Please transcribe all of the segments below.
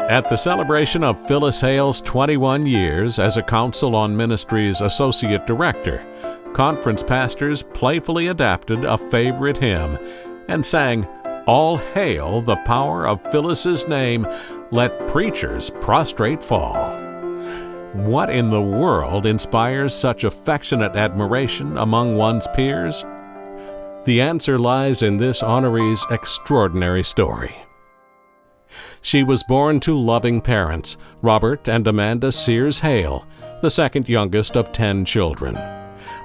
At the celebration of Phyllis Hale's 21 years as a Council on Ministries Associate Director, conference pastors playfully adapted a favorite hymn and sang, "All hail the power of Phyllis's name, let preachers prostrate fall." What in the world inspires such affectionate admiration among one's peers? The answer lies in this honoree's extraordinary story. She was born to loving parents, Robert and Amanda Sears Hale, the second youngest of 10 children.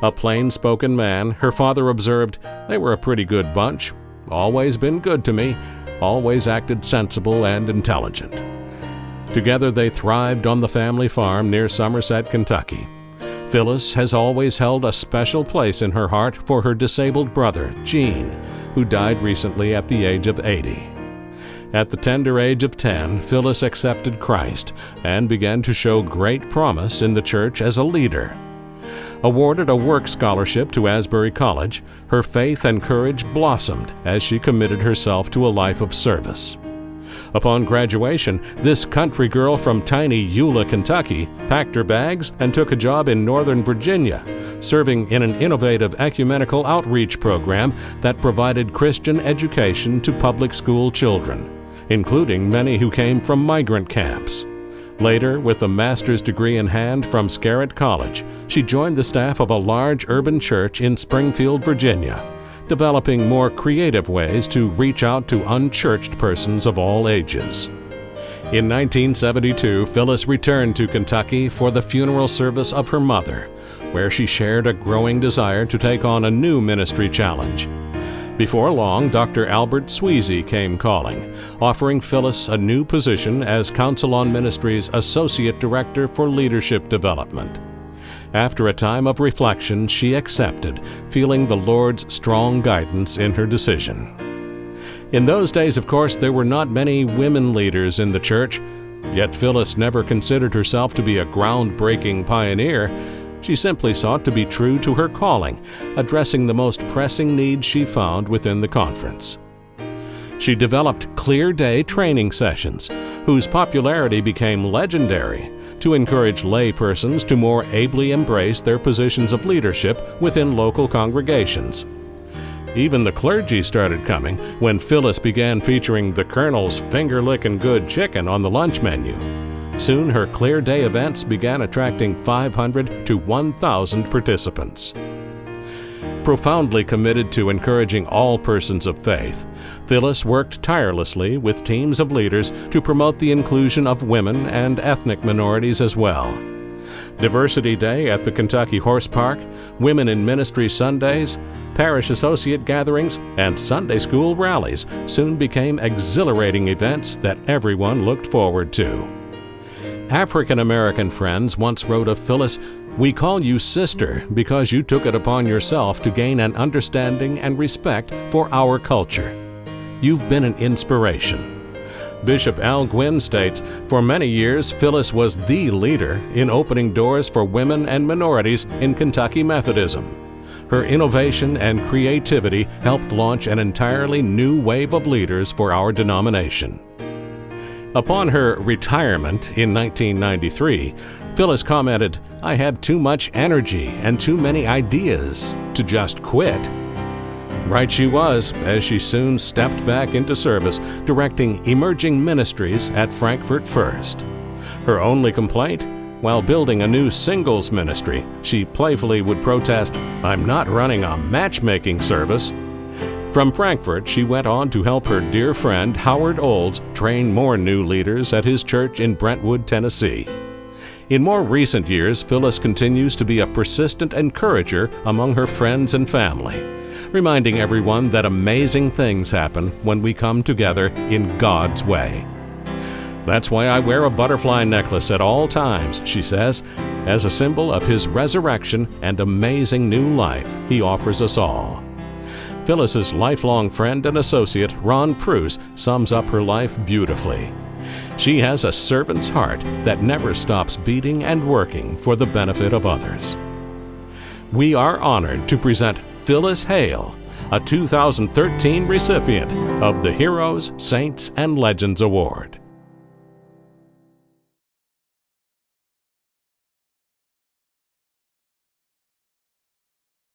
A plain-spoken man, her father observed, "They were a pretty good bunch, always been good to me, always acted sensible and intelligent." Together they thrived on the family farm near Somerset, Kentucky. Phyllis has always held a special place in her heart for her disabled brother, Gene, who died recently at the age of 80. At the tender age of 10, Phyllis accepted Christ and began to show great promise in the church as a leader. Awarded a work scholarship to Asbury College, her faith and courage blossomed as she committed herself to a life of service. Upon graduation, this country girl from tiny Eula, Kentucky, packed her bags and took a job in Northern Virginia, serving in an innovative ecumenical outreach program that provided Christian education to public school children, including many who came from migrant camps. Later, with a master's degree in hand from Scarrett College, she joined the staff of a large urban church in Springfield, Virginia, developing more creative ways to reach out to unchurched persons of all ages. In 1972, Phyllis returned to Kentucky for the funeral service of her mother, where she shared a growing desire to take on a new ministry challenge. Before long, Dr. Albert Sweezy came calling, offering Phyllis a new position as Council on Ministries Associate Director for Leadership Development. After a time of reflection, she accepted, feeling the Lord's strong guidance in her decision. In those days, of course, there were not many women leaders in the church, yet Phyllis never considered herself to be a groundbreaking pioneer. She simply sought to be true to her calling, addressing the most pressing needs she found within the conference. She developed Clear Day training sessions, whose popularity became legendary, to encourage laypersons to more ably embrace their positions of leadership within local congregations. Even the clergy started coming when Phyllis began featuring the Colonel's finger-licking good chicken on the lunch menu. Soon her Clear Day events began attracting 500 to 1,000 participants. Profoundly committed to encouraging all persons of faith, Phyllis worked tirelessly with teams of leaders to promote the inclusion of women and ethnic minorities as well. Diversity Day at the Kentucky Horse Park, Women in Ministry Sundays, parish associate gatherings, and Sunday school rallies soon became exhilarating events that everyone looked forward to. African-American friends once wrote of Phyllis, "We call you sister because you took it upon yourself to gain an understanding and respect for our culture. You've been an inspiration." Bishop Al Gwynn states, "For many years, Phyllis was the leader in opening doors for women and minorities in Kentucky Methodism. Her innovation and creativity helped launch an entirely new wave of leaders for our denomination." Upon her retirement in 1993, Phyllis commented, "I have too much energy and too many ideas to just quit." Right she was, as she soon stepped back into service, directing emerging ministries at Frankfurt First. Her only complaint? While building a new singles ministry, she playfully would protest, "I'm not running a matchmaking service." From Frankfurt, she went on to help her dear friend Howard Olds train more new leaders at his church in Brentwood, Tennessee. In more recent years, Phyllis continues to be a persistent encourager among her friends and family, reminding everyone that amazing things happen when we come together in God's way. "That's why I wear a butterfly necklace at all times," she says, "as a symbol of His resurrection and amazing new life He offers us all." Phyllis's lifelong friend and associate, Ron Pruse, sums up her life beautifully. She has a servant's heart that never stops beating and working for the benefit of others. We are honored to present Phyllis Hail, a 2013 recipient of the Heroes, Saints, and Legends Award.